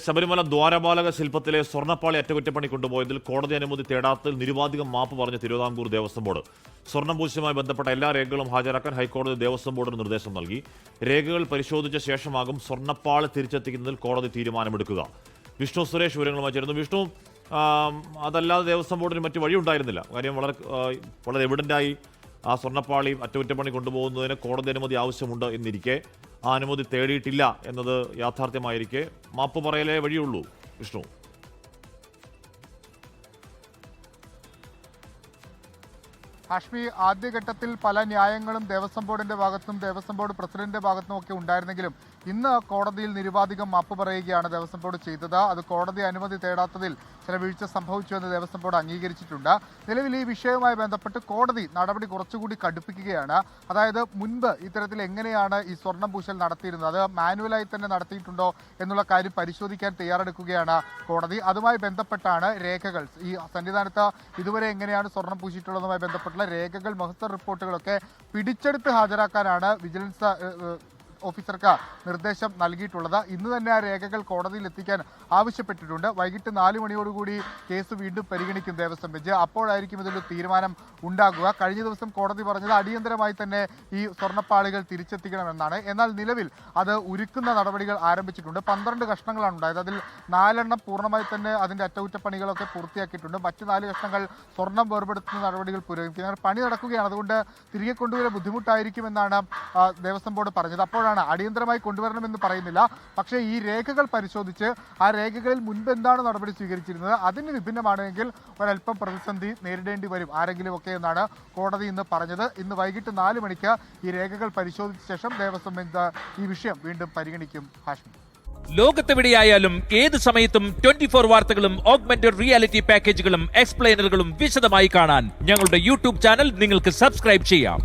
ശബരിമല ദ്വാരപാലക ശില്പത്തിലെ സ്വർണ്ണപ്പാളി അറ്റകുറ്റപ്പണി കൊണ്ടുപോയതിൽ കോടതി അനുമതി തേടാത്തതിൽ നിരുപാധികം മാപ്പ് പറഞ്ഞ തിരുവിതാംകൂർ ദേവസ്വം ബോർഡ്. സ്വർണ്ണപൂശുമായി ബന്ധപ്പെട്ട എല്ലാ രേഖകളും ഹാജരാക്കാൻ ഹൈക്കോടതി ദേവസ്വം ബോർഡിന് നിർദ്ദേശം നൽകി. രേഖകൾ പരിശോധിച്ച ശേഷമാകും സ്വർണ്ണപ്പാളി തിരിച്ചെത്തിക്കുന്നതിൽ കോടതി തീരുമാനമെടുക്കുക. വിഷ്ണു സുരേഷ് വിവരങ്ങളുമായി ചേരുന്നു. വിഷ്ണു, അതല്ലാതെ ദേവസ്വം ബോർഡിന് മറ്റു വഴിയുണ്ടായിരുന്നില്ല. കാര്യം വളരെ എവിഡന്റായി ആ സ്വർണ്ണപ്പാളി അറ്റകുറ്റപ്പണി കൊണ്ടുപോകുന്നതിന് കോടതി അനുമതി ആവശ്യമുണ്ട് എന്നിരിക്കെ ആ അനുമതി തേടിയിട്ടില്ല എന്നത് യാഥാർത്ഥ്യമായിരിക്കെ മാപ്പ് പറയലേ വഴിയുള്ളൂ. വിഷ്ണു, ഹാഷ്മി, ആദ്യഘട്ടത്തിൽ പല ന്യായങ്ങളും ദേവസ്വം ബോർഡിന്റെ ഭാഗത്തും ദേവസ്വം ബോർഡ് പ്രസിഡന്റിന്റെ ഭാഗത്തും ഒക്കെ ഉണ്ടായിരുന്നെങ്കിലും ഇന്ന് കോടതിയിൽ നിരുപാധികം മാപ്പ് പറയുകയാണ് ദേവസ്വം ബോർഡ് ചെയ്തത്. അത് കോടതി അനുമതി തേടാത്തതിൽ ചില വീഴ്ച സംഭവിച്ചുവെന്ന് ദേവസ്വം ബോർഡ് അംഗീകരിച്ചിട്ടുണ്ട്. നിലവിൽ ഈ വിഷയവുമായി ബന്ധപ്പെട്ട് കോടതി നടപടി കുറച്ചുകൂടി കടുപ്പിക്കുകയാണ്. അതായത് മുൻപ് ഇത്തരത്തിൽ എങ്ങനെയാണ് ഈ സ്വർണ്ണം പൂശൽ നടത്തിയിരുന്നത്, അത് മാനുവലായി തന്നെ നടത്തിയിട്ടുണ്ടോ എന്നുള്ള കാര്യം പരിശോധിക്കാൻ തയ്യാറെടുക്കുകയാണ് കോടതി. അതുമായി ബന്ധപ്പെട്ടാണ് രേഖകൾ, ഈ സന്നിധാനത്ത് ഇതുവരെ എങ്ങനെയാണ് സ്വർണ്ണം പൂശിയിട്ടുള്ളതുമായി ബന്ധപ്പെട്ടുള്ള രേഖകൾ, മഹസ്തർ റിപ്പോർട്ടുകളൊക്കെ പിടിച്ചെടുത്ത് ഹാജരാക്കാനാണ് വിജിലൻസ് ഓഫീസർക്ക് നിർദ്ദേശം നൽകിയിട്ടുള്ളത്. ഇന്ന് തന്നെ ആ രേഖകൾ കോടതിയിൽ എത്തിക്കാൻ ആവശ്യപ്പെട്ടിട്ടുണ്ട്. വൈകിട്ട് 4 മണിയോടുകൂടി കേസ് വീണ്ടും പരിഗണിക്കും ദേവസ്വം ബെഞ്ച്. അപ്പോഴായിരിക്കും ഇതിലൊരു തീരുമാനം ഉണ്ടാകുക. കഴിഞ്ഞ ദിവസം കോടതി പറഞ്ഞത് അടിയന്തരമായി തന്നെ ഈ സ്വർണ്ണപ്പാളികൾ തിരിച്ചെത്തിക്കണമെന്നാണ്. എന്നാൽ നിലവിൽ അത് ഉരുക്കുന്ന നടപടികൾ ആരംഭിച്ചിട്ടുണ്ട്. 12 കഷ്ണങ്ങളാണ് ഉണ്ടായത്. അതിൽ 4 എണ്ണം പൂർണ്ണമായി തന്നെ അതിൻ്റെ അറ്റകുറ്റപ്പണികളൊക്കെ പൂർത്തിയാക്കിയിട്ടുണ്ട്. മറ്റ് 4 കഷ്ണങ്ങൾ സ്വർണ്ണം വേർപെടുത്തുന്ന നടപടികൾ പുരോഗമിക്കുന്നത്. പണി നടക്കുകയാണ്. അതുകൊണ്ട് തിരികെ കൊണ്ടുവരാൻ ബുദ്ധിമുട്ടായിരിക്കുമെന്നാണ് ദേവസ്വം ബോർഡ് പറഞ്ഞത്. അപ്പോഴാണ് അടിയന്തരമായി കൊണ്ടുവരണമെന്ന് പറയുന്നില്ല, പക്ഷേ ഈ രേഖകൾ പരിശോധിച്ച് ആ രേഖകളിൽ മുൻപ് എന്താണ് നടപടി സ്വീകരിച്ചിരുന്നത് അതിന് വിഭിന്നമാണെങ്കിൽ ഒരല്പം പ്രതിസന്ധി നേരിടേണ്ടി വരും ആരെങ്കിലും ഒക്കെ എന്നാണ് കോടതി ഇന്ന് പറഞ്ഞത്. ഇന്ന് വൈകിട്ട് 4 മണിക്ക് ഈ രേഖകൾ പരിശോധിച്ച ശേഷം ദേവസ്വം ബെഞ്ച് ഈ വിഷയം വീണ്ടും പരിഗണിക്കും. ഹാഷ്മി, ലോകത്തെവിടെയായാലും ഏത് സമയത്തും 24 വാർത്തകളും ഓഗ്മെന്റഡ് റിയാലിറ്റി പാക്കേജുകളും എക്സ്പ്ലെയിനറുകളും വിശദമായി കാണാൻ ഞങ്ങളുടെ യൂട്യൂബ് ചാനൽ നിങ്ങൾക്ക് സബ്സ്ക്രൈബ് ചെയ്യാം.